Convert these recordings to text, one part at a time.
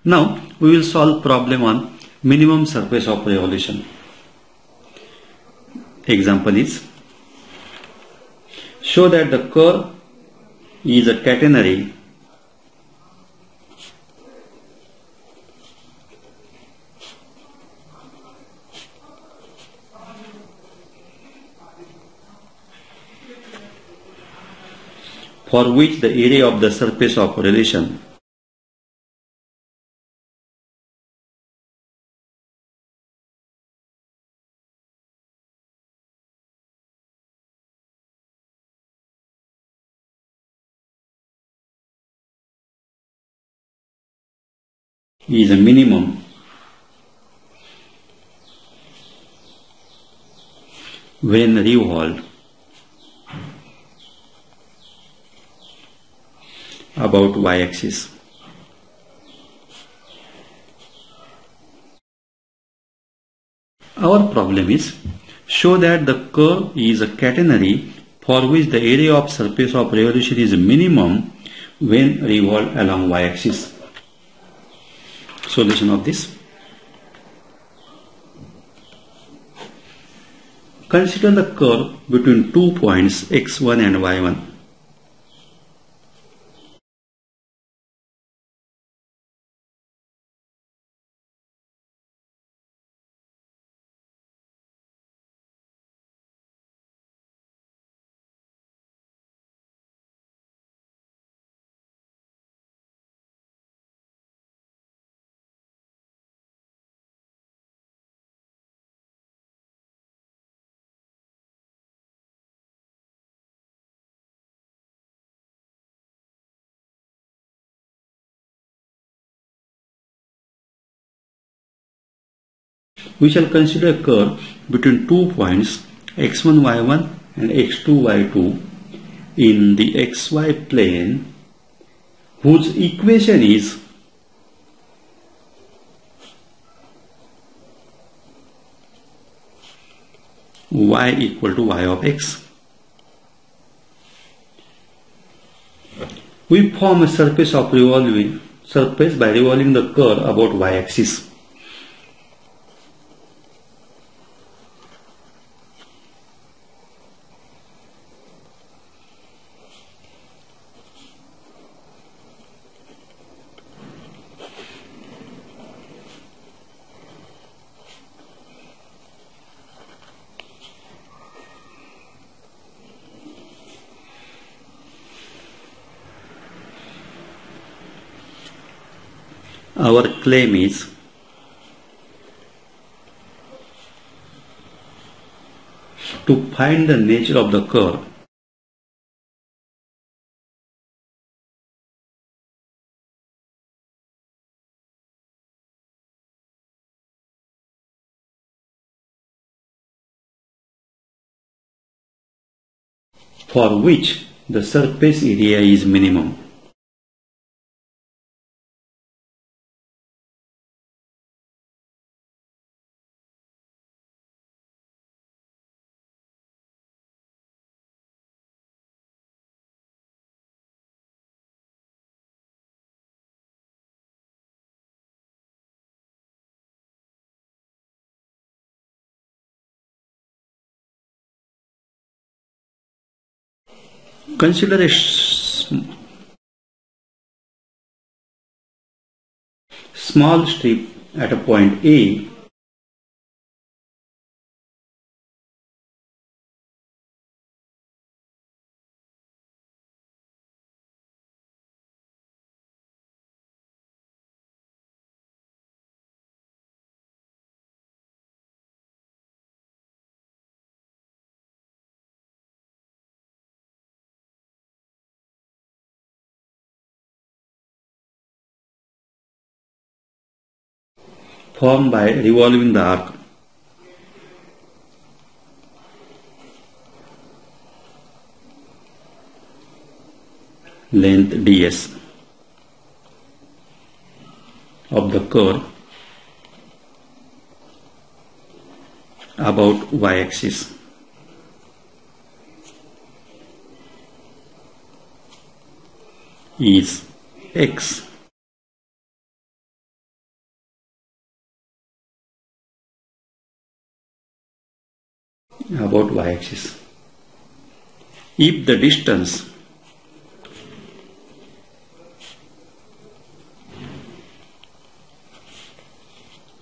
Now we will solve problem on minimum surface of revolution. Example is, show that the curve is a catenary for which the area of the surface of revolution is a minimum when revolved about y-axis. Our problem is, show that the curve is a catenary for which the area of surface of revolution is minimum when revolved along y-axis. Solution of this. Consider the curve between 2 points x1 and y1. We shall consider a curve between 2 points x1 y1 and x2 y2 in the xy plane whose equation is y equal to y of x. We form a surface by revolving the curve about y-axis. Our claim is to find the nature of the curve for which the surface area is minimum. Consider a small strip at a point A formed by revolving the arc. Length ds of the curve about y-axis. Is x about y-axis. If the distance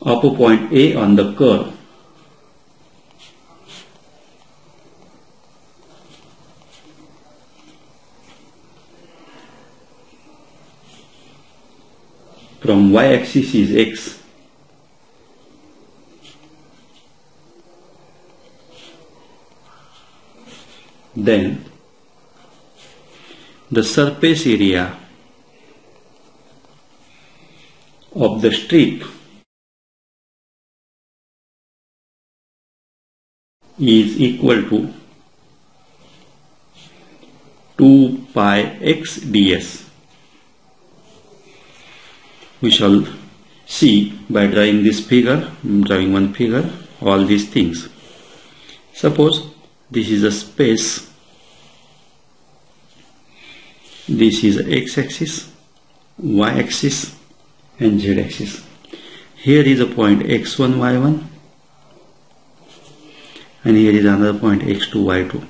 of a point A on the curve from y-axis is x, then the surface area of the strip is equal to 2 pi x ds. We shall see by drawing this figure, drawing one figure, all these things. Suppose this is a space, this is x-axis, y-axis and z-axis. Here is a point x1, y1 and here is another point x2, y2.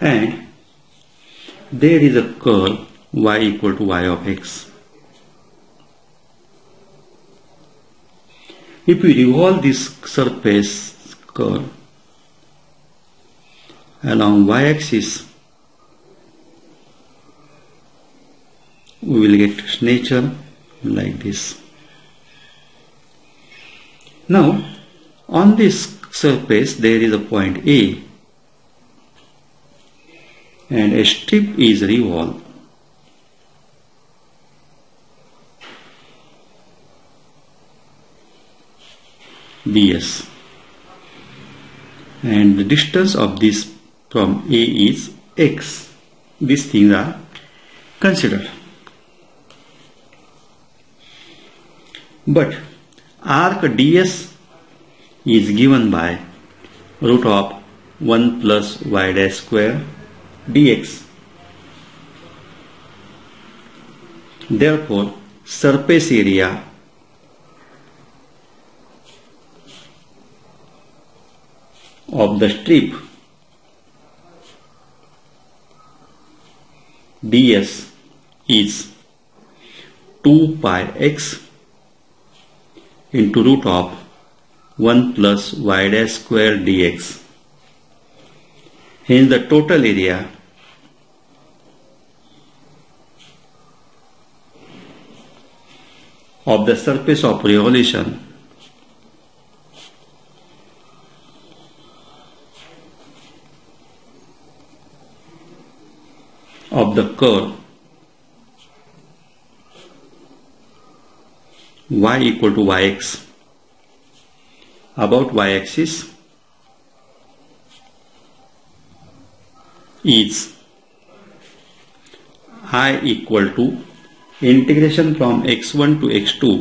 And there is a curve y equal to y of x. If we revolve this surface curve along y-axis, we will get nature like this. Now, on this surface there is a point A and a strip is revolved. ds, and the distance of this from A is x. These things are considered. But arc ds is given by root of 1 plus y dash square dx. Therefore, surface area of the strip ds is 2 pi x into root of 1 plus y dash square dx. Hence the total area of the surface of revolution of the curve y equal to yx about y-axis is I equal to integration from x1 to x2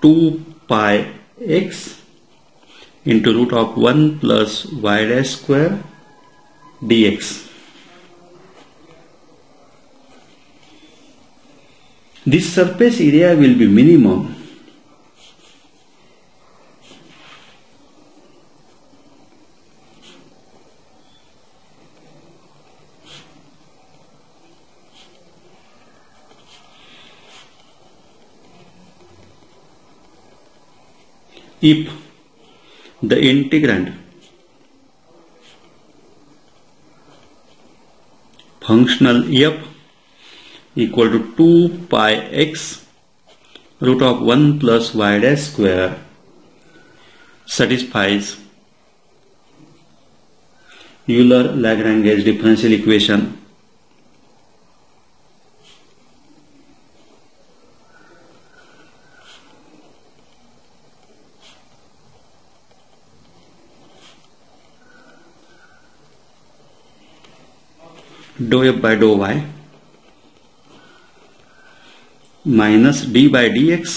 2 pi x into root of 1 plus y dash square dx. This surface area will be minimum if the integrand functional f equal to 2 pi x root of 1 plus y dash square satisfies Euler-Lagrange differential equation dou f by dou y minus d by dx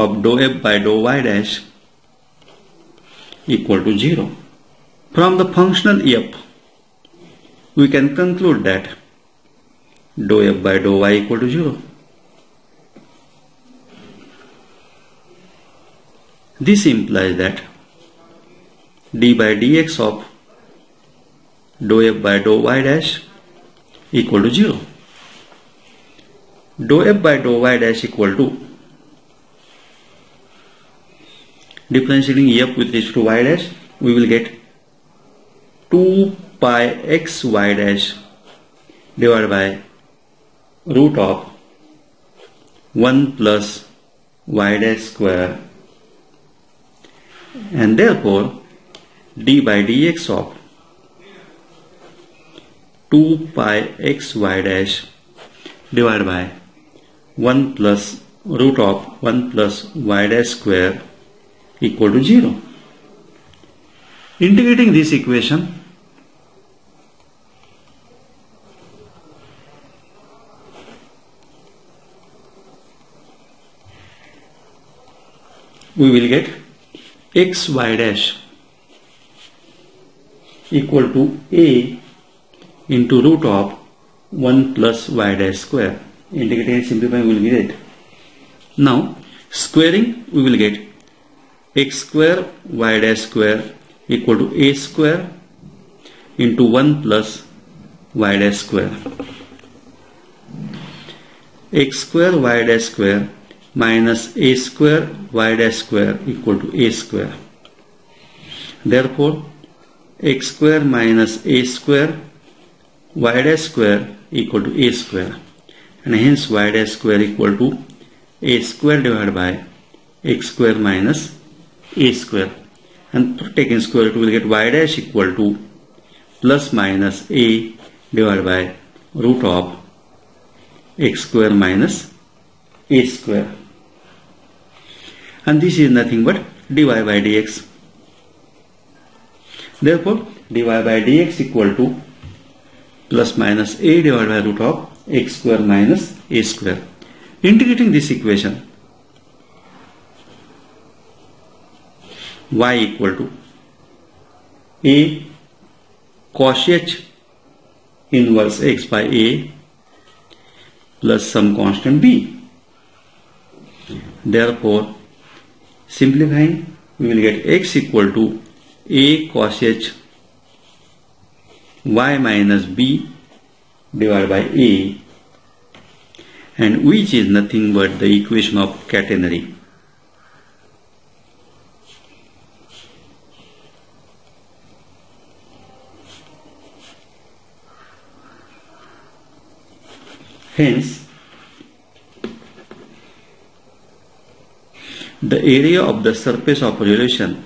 of dou f by dou y dash equal to 0. From the functional f, we can conclude that dou f by dou y equal to 0. This implies that d by dx of dou f by dou y dash equal to 0. Dou f by dou y dash equal to, differentiating f with respect to y dash, we will get 2 pi x y dash divided by root of 1 plus y dash square, and therefore d by dx of 2 pi x y dash divided by 1 plus root of 1 plus y dash square equal to 0. Integrating this equation, we will get x y dash equal to a into root of 1 plus y dash square. Integrating and simplifying, we will get it. Now squaring, we will get x square y dash square equal to a square into 1 plus y dash square. X square y dash square minus a square y dash square equal to a square. Therefore x square minus a square y dash square equal to a square, and hence y dash square equal to a square divided by x square minus a square, and taking square root we will get y dash equal to plus minus a divided by root of x square minus a square, and this is nothing but dy by dx. Therefore dy by dx equal to plus minus a divided by root of x square minus a square. Integrating this equation, y equal to a cos h inverse x by a plus some constant b. Therefore simplifying, we will get x equal to a cos h y minus b divided by a, and which is nothing but the equation of catenary. Hence the area of the surface of relation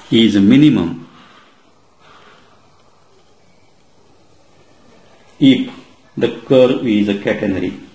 is minimum if the curve is a catenary.